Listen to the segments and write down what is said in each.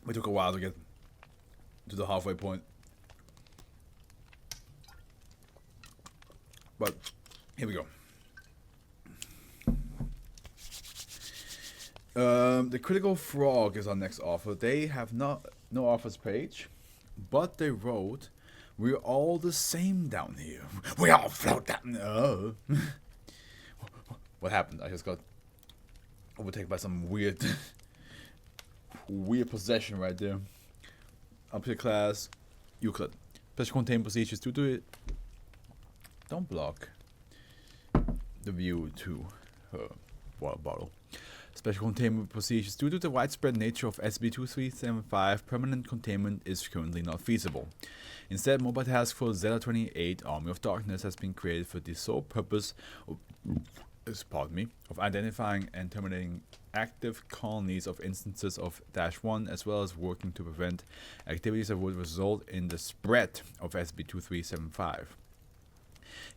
It took a while to get to the halfway point. But here we go. The Critical Frog is our next author. They have no author's page, but they wrote, "We're all the same down here. We all float down." Oh. What happened? I just got overtaken by some weird possession right there. Object class Euclid. Special containment procedures due to it. Don't block the view to her water bottle. Special containment procedures. Due to the widespread nature of SCP-2375, permanent containment is currently not feasible. Instead, Mobile Task Force Zeta-28 Army of Darkness has been created for the sole purpose of identifying and terminating active colonies of instances of -1, as well as working to prevent activities that would result in the spread of SCP-2375.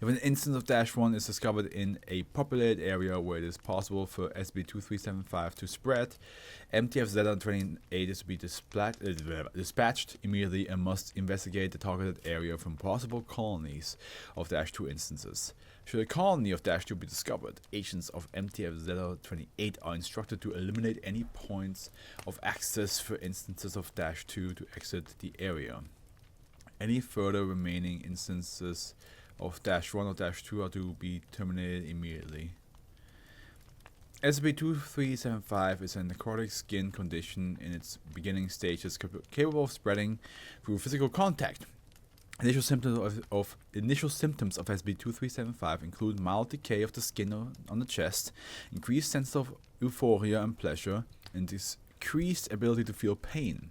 If an instance of -1 is discovered in a populated area where it is possible for SCP-2375 to spread, MTF Zeta-28 is to be dispatched immediately and must investigate the targeted area from possible colonies of -2 instances. Should a colony of -2 be discovered, agents of MTF Zeta-28 are instructed to eliminate any points of access for instances of -2 to exit the area. Any further remaining instances of -1 or -2 are to be terminated immediately. SCP-2375 is a necrotic skin condition in its beginning stages capable of spreading through physical contact. Initial symptoms of SCP-2375 include mild decay of the skin on the chest, increased sense of euphoria and pleasure, and decreased ability to feel pain.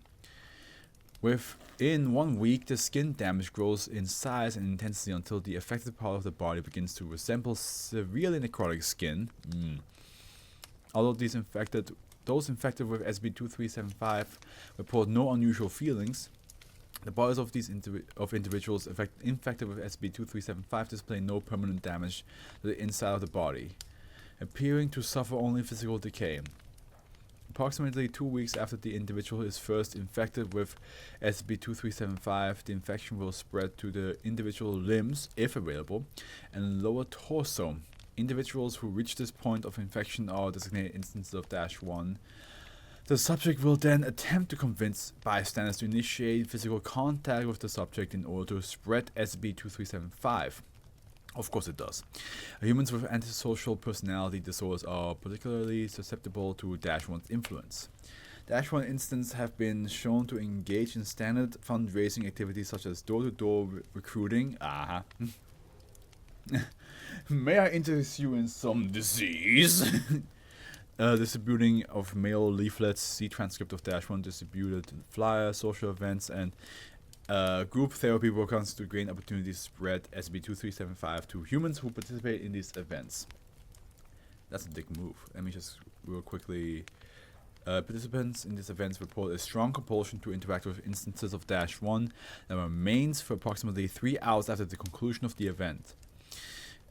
Within 1 week, the skin damage grows in size and intensity until the affected part of the body begins to resemble severely necrotic skin. Although those infected with SCP-2375 report no unusual feelings, the bodies of these individuals infected with SCP-2375 display no permanent damage to the inside of the body, appearing to suffer only physical decay. Approximately 2 weeks after the individual is first infected with SCP-2375, the infection will spread to the individual limbs, if available, and lower torso. Individuals who reach this point of infection are designated instances of -1. The subject will then attempt to convince bystanders to initiate physical contact with the subject in order to spread SCP-2375. Of course it does. Humans with antisocial personality disorders are particularly susceptible to -1's influence. -1 instances have been shown to engage in standard fundraising activities such as door-to-door recruiting. May I interest you in some disease? Distributing of mail leaflets, see transcript of -1 distributed flyers, social events, and group therapy programs to gain opportunities to spread SCP-2375 to humans who participate in these events. That's a big move. Let me just real quickly. Participants in these events report a strong compulsion to interact with instances of -1 that remains for approximately 3 hours after the conclusion of the event.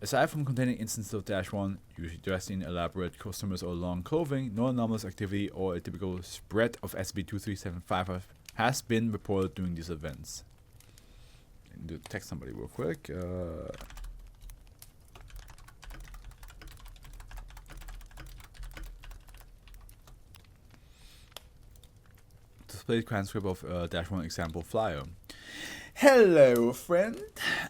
Aside from containing instances of -1, usually dressed in elaborate costumes or long clothing, no anomalous activity or a typical spread of SCP-2375 has been reported during these events. I need to text somebody real quick. Display transcript of -1 example flyer. Hello, friend.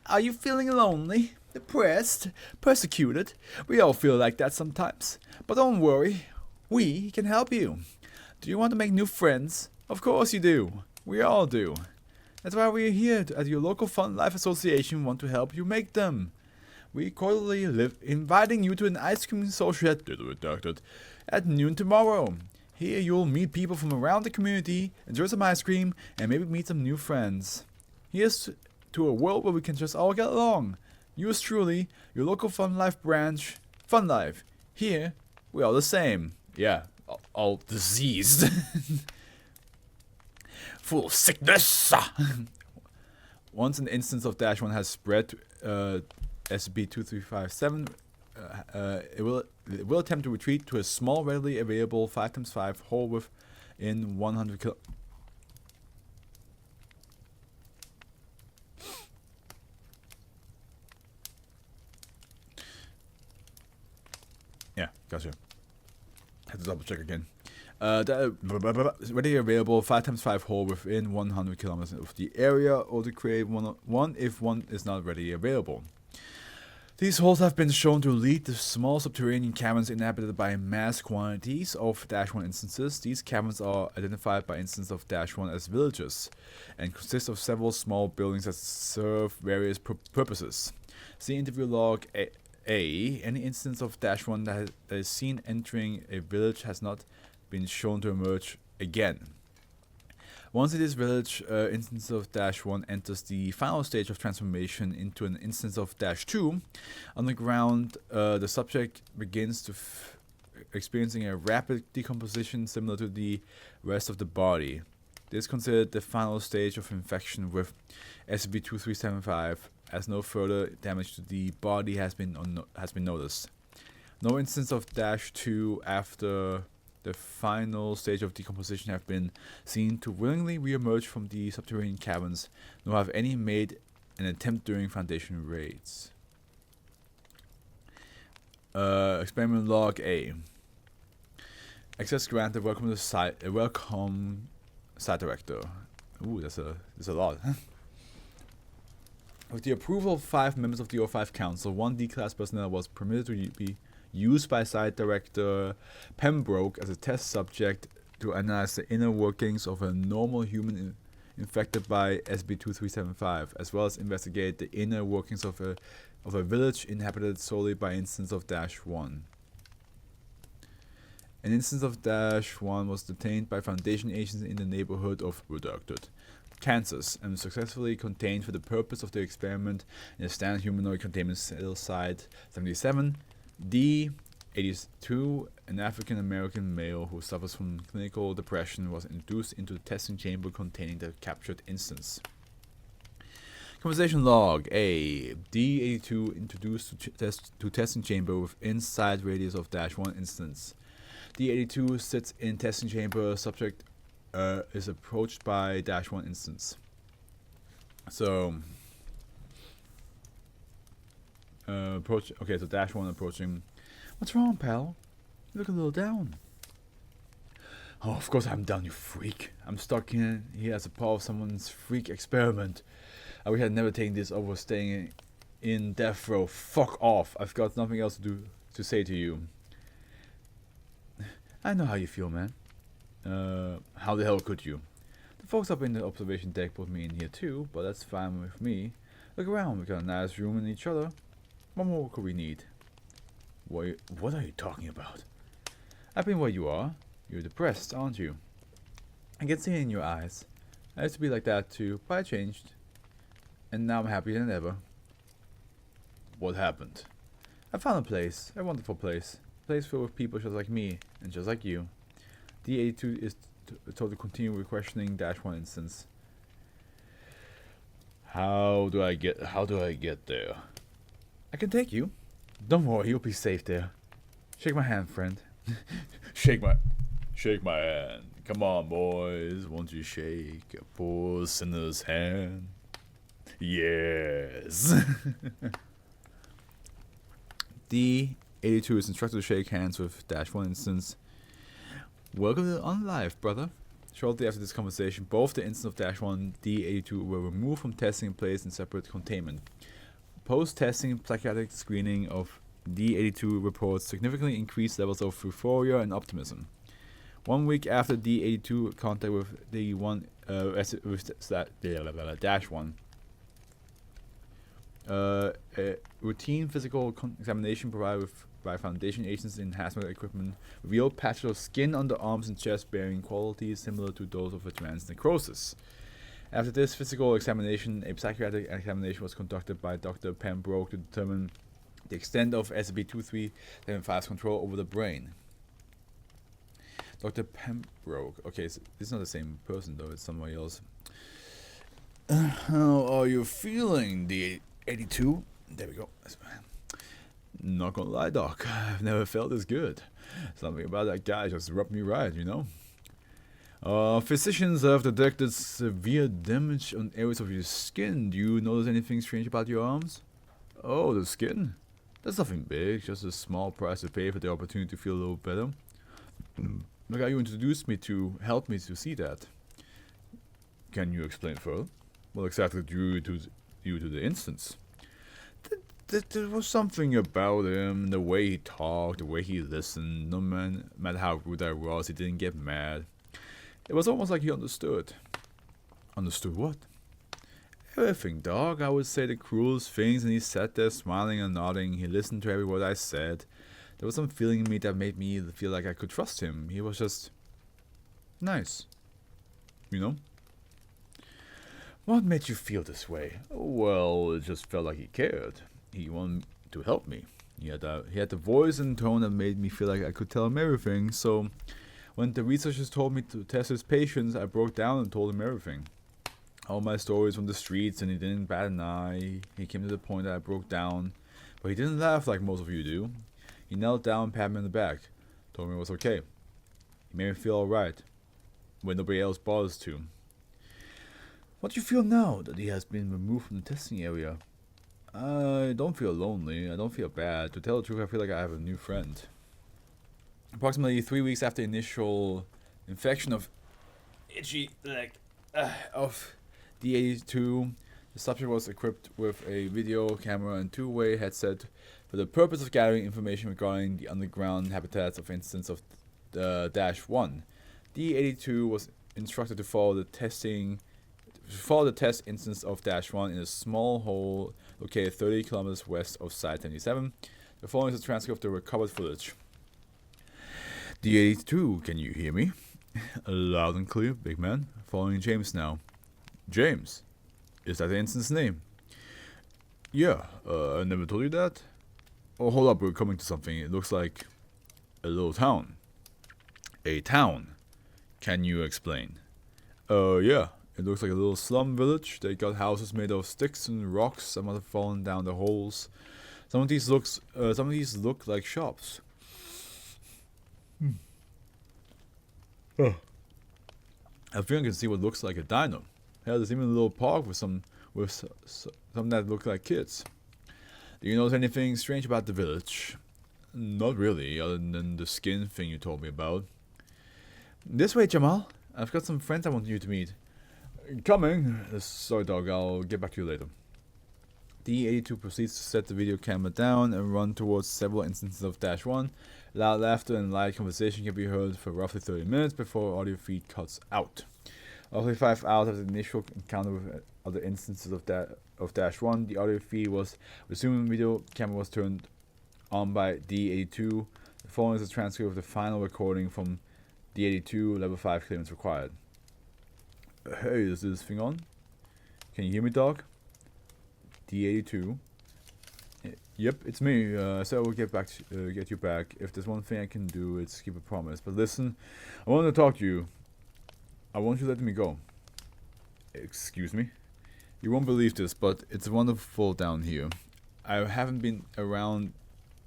Are you feeling lonely, depressed, persecuted? We all feel like that sometimes. But don't worry, we can help you. Do you want to make new friends? Of course you do. We all do. That's why we're here at your local Fun Life Association want to help you make them. We cordially inviting you to an ice cream social at noon tomorrow. Here you'll meet people from around the community, enjoy some ice cream, and maybe meet some new friends. Here's to a world where we can just all get along. Yours truly, your local Fun Life branch, Fun Life. Here, we're all the same. Yeah, all diseased. Full of sickness. Once an instance of -1 has spread SCP-2357, it will attempt to retreat to a small, readily available 5x5 hole within 100 Yeah, gotcha. Have to double check again. Readily available 5x5 hole within 100 kilometers of the area, or to create one if one is not readily available. These holes have been shown to lead to small subterranean caverns inhabited by mass quantities of -1 instances. These caverns are identified by instance of -1 as villages, and consist of several small buildings that serve various purposes. See interview log A. Any instance of -1 that is seen entering a village has not been shown to emerge again. Once in this village, instance of -1 enters the final stage of transformation into an instance of -2. On the ground, the subject begins to experiencing a rapid decomposition similar to the rest of the body. This is considered the final stage of infection with SCP-2375, as no further damage to the body has been noticed. No instance of -2 after the final stage of decomposition have been seen to willingly re-emerge from the subterranean caverns, nor have any made an attempt during Foundation raids. Experiment log A. Access granted. Welcome to site. Welcome, site director. Ooh, that's a lot. With the approval of 5 members of the O5 Council, 1 D-Class personnel was permitted to be used by Site Director Pembroke as a test subject to analyze the inner workings of a normal human infected by SCP-2375, as well as investigate the inner workings of a village inhabited solely by instance of -1. An instance of -1 was detained by Foundation agents in the neighborhood of Redacted, Kansas, and successfully contained for the purpose of the experiment in a standard humanoid containment cell Site 77. D82, an African American male who suffers from clinical depression, was introduced into the testing chamber containing the captured instance. Conversation log A. D82 introduced to testing chamber with inside radius of -1 instance. D82 sits in testing chamber. Subject is approached by -1 instance. So approach. Okay, so -1 approaching. What's wrong, pal? You look a little down. Oh, of course I'm down, you freak. I'm stuck in here as a part of someone's freak experiment. I wish I'd never taken this over staying in death row. Fuck off. I've got nothing else to say to you. I know how you feel, man. How the hell could you? The folks up in the observation deck put me in here too, but that's fine with me. Look around, we got a nice room in each other. What more could we need? What are you talking about? I've been where you are. You're depressed, aren't you? I can see it in your eyes. I used to be like that too, but I changed. And now I'm happier than ever. What happened? I found a place, a wonderful place. A place filled with people just like me, and just like you. D82 is told to continue with questioning -1 instance. How do I get there? I can take you. Don't worry, you'll be safe there. Shake my hand, friend. shake my hand. Come on, boys. Won't you shake a poor sinner's hand? Yes. D82 is instructed to shake hands with -1 instance. Welcome to On Life, brother. Shortly after this conversation, both the instance of -1 D82 were removed from testing and placed in separate containment. Post-testing psychiatric screening of D82 reports significantly increased levels of euphoria and optimism. 1 week after D82 contact with the -1, a routine physical examination provided by Foundation agents in hazmat equipment revealed patches of skin on the arms and chest bearing qualities similar to those of advanced necrosis. After this physical examination, a psychiatric examination was conducted by Dr. Pembroke to determine the extent of SCP-2375's control over the brain. Dr. Pembroke. Okay, so this is not the same person though, it's somebody else. How are you feeling, D82? There we go. Not gonna lie, Doc. I've never felt this good. Something about that guy just rubbed me right, you know? Physicians have detected severe damage on areas of your skin. Do you notice anything strange about your arms? Oh, the skin? That's nothing big, just a small price to pay for the opportunity to feel a little better. The guy you introduced me to helped me to see that. Can you explain further? What exactly drew you to the instance? There was something about him, the way he talked, the way he listened. No matter how rude I was, he didn't get mad. It was almost like he understood. Understood what? Everything, dog. I would say the cruelest things, and he sat there smiling and nodding. He listened to every word I said. There was some feeling in me that made me feel like I could trust him. He was just nice. You know? What made you feel this way? Well, it just felt like he cared. He wanted to help me. He had the voice and tone that made me feel like I could tell him everything. So, when the researchers told me to test his patience, I broke down and told him everything. All my stories from the streets, and he didn't bat an eye. He came to the point that I broke down, but he didn't laugh like most of you do. He knelt down and patted me on the back, told me it was okay. He made me feel alright, when nobody else bothers to. What do you feel now that he has been removed from the testing area? I don't feel lonely. I don't feel bad. To tell the truth, I feel like I have a new friend. Approximately 3 weeks after initial infection of itchy leg of D82, the subject was equipped with a video camera and two-way headset for the purpose of gathering information regarding the underground habitats of instance of -1. D82 was instructed to follow the test instance of -1 in a small hole located 30 kilometers west of Site 77. The following is a transcript of the recovered footage. D82, can you hear me? Loud and clear, big man. Following James now. James? Is that the instance name? Yeah, I never told you that? Oh, hold up, we're coming to something. It looks like a little town. A town? Can you explain? Yeah. It looks like a little slum village. They got houses made of sticks and rocks. Some have fallen down the holes. Some of these look like shops. I think I can see what looks like a diner. Hell, there's even a little park with some that look like kids. Do you notice anything strange about the village? Not really, other than the skin thing you told me about. This way, Jamal. I've got some friends I want you to meet. Coming. Sorry, dog. I'll get back to you later. D82 proceeds to set the video camera down and run towards several instances of -1. Loud laughter and light conversation can be heard for roughly 30 minutes before audio feed cuts out. Roughly 5 hours after the initial encounter with other instances of -1, the audio feed was resumed. Video camera was turned on by D82. The following is a transcript of the final recording from D82. Level 5 clearance required. Hey, is this thing on? Can you hear me, dog? D82. Yep, it's me. So I will get you back. If there's one thing I can do, it's keep a promise. But listen, I want to talk to you. I want you to let me go. Excuse me? You won't believe this, but it's wonderful down here. I haven't been around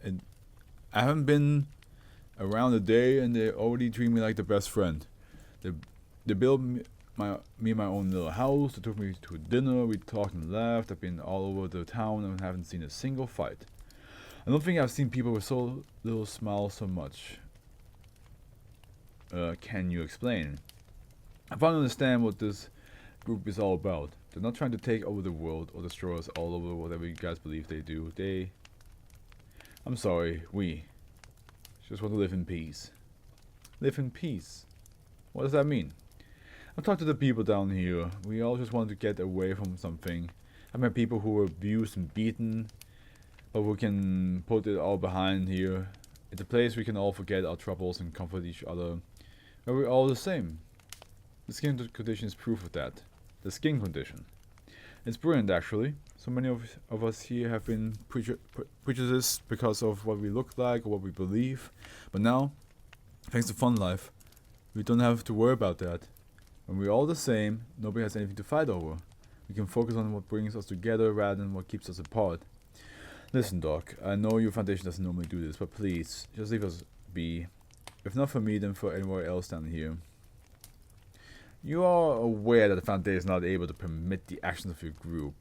a day, and they already treat me like the best friend. They built me my own little house. They took me to dinner. We talked and laughed. I've been all over the town and haven't seen a single fight. I don't think I've seen people with so little smiles so much. Can you explain? I finally understand what this group is all about. They're not trying to take over the world or destroy us all over whatever you guys believe they do. I'm sorry, we just want to live in peace. Live in peace? What does that mean? I've talked to the people down here. We all just want to get away from something. I've met people who were abused and beaten, but we can put it all behind here. It's a place we can all forget our troubles and comfort each other, where we're all the same. The skin condition is proof of that. The skin condition. It's brilliant, actually. So many of us here have been prejudiced because of what we look like or what we believe. But now, thanks to Fun Life, we don't have to worry about that. When we're all the same, nobody has anything to fight over. We can focus on what brings us together rather than what keeps us apart. Listen, Doc, I know your foundation doesn't normally do this, but please, just leave us be. If not for me, then for anywhere else down here. You are aware that the Foundation is not able to permit the actions of your group.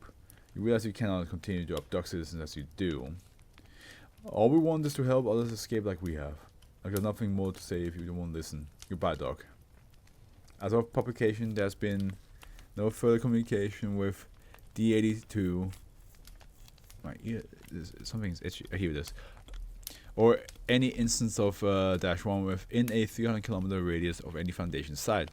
You realize you cannot continue to abduct citizens as you do. All we want is to help others escape like we have. I've got nothing more to say if you don't want to listen. Goodbye, dog. As of publication, there's been no further communication with D82. My ear, something's itchy. Here it is. Or any instance of -1 within a 300-kilometer radius of any Foundation site.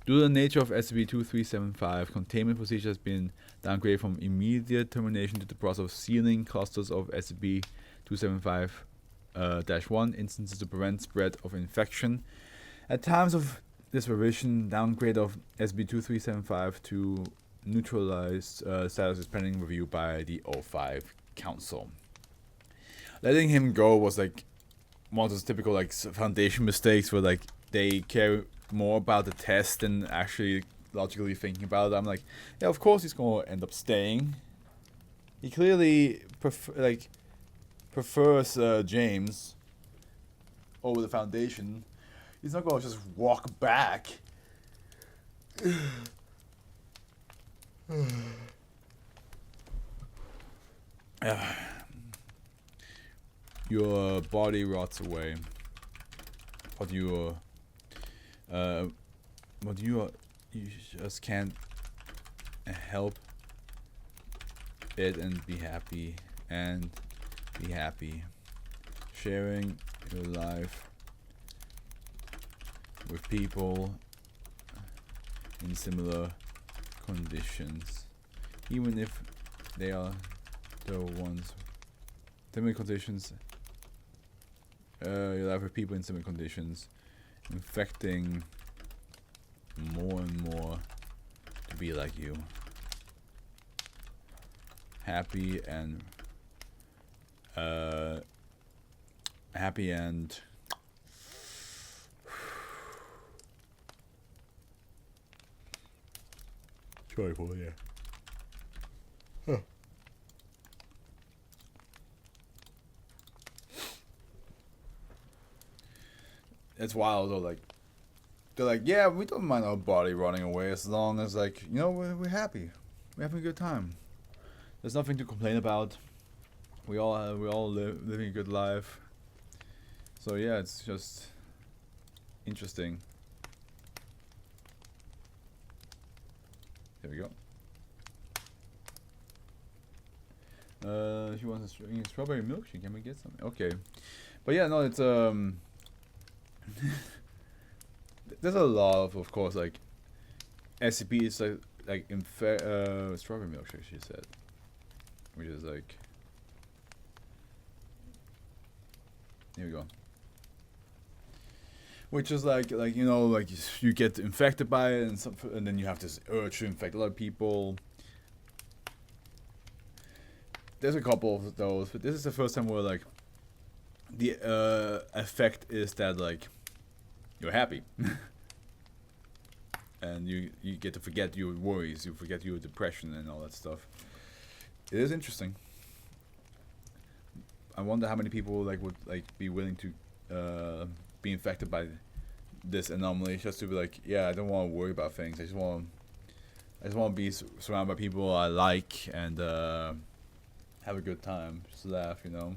Due to the nature of SCP-2375, containment procedure has been downgraded from immediate termination to the process of sealing clusters of SCP-275-1 instances to prevent spread of infection. At times of this revision, downgrade of SCP-2375 to neutralized status is pending review by the O5 Council. Letting him go was like one of those typical like Foundation mistakes where like they care more about the test than actually logically thinking about it. I'm like, yeah, of course he's gonna end up staying. He clearly prefers James over the Foundation. He's not gonna just walk back. Your body rots away, but you just can't help it and be happy sharing your life with people in similar conditions, even if they are the ones similar conditions. Your life with people in similar conditions, infecting more and more to be like you. Happy and joyful, yeah. Huh. It's wild though, like they're like, yeah, we don't mind our body running away as long as like, you know, we're happy, we're having a good time. There's nothing to complain about. We all living a good life. So yeah, it's just interesting. There we go. She wants a strawberry milkshake. Can we get some? Okay, but yeah, no, it's there's a lot of course, like SCP is like strawberry milkshake. She said, which is like, here we go. Which is like you know, like you get infected by it, and then you have this urge to infect other people. There's a couple of those, but this is the first time where like the effect is that like you're happy, and you get to forget your worries, you forget your depression and all that stuff. It is interesting. I wonder how many people like would like be willing to be infected by this anomaly just to be like, yeah, I don't want to worry about things. I just want to be surrounded by people I like and have a good time, just laugh, you know.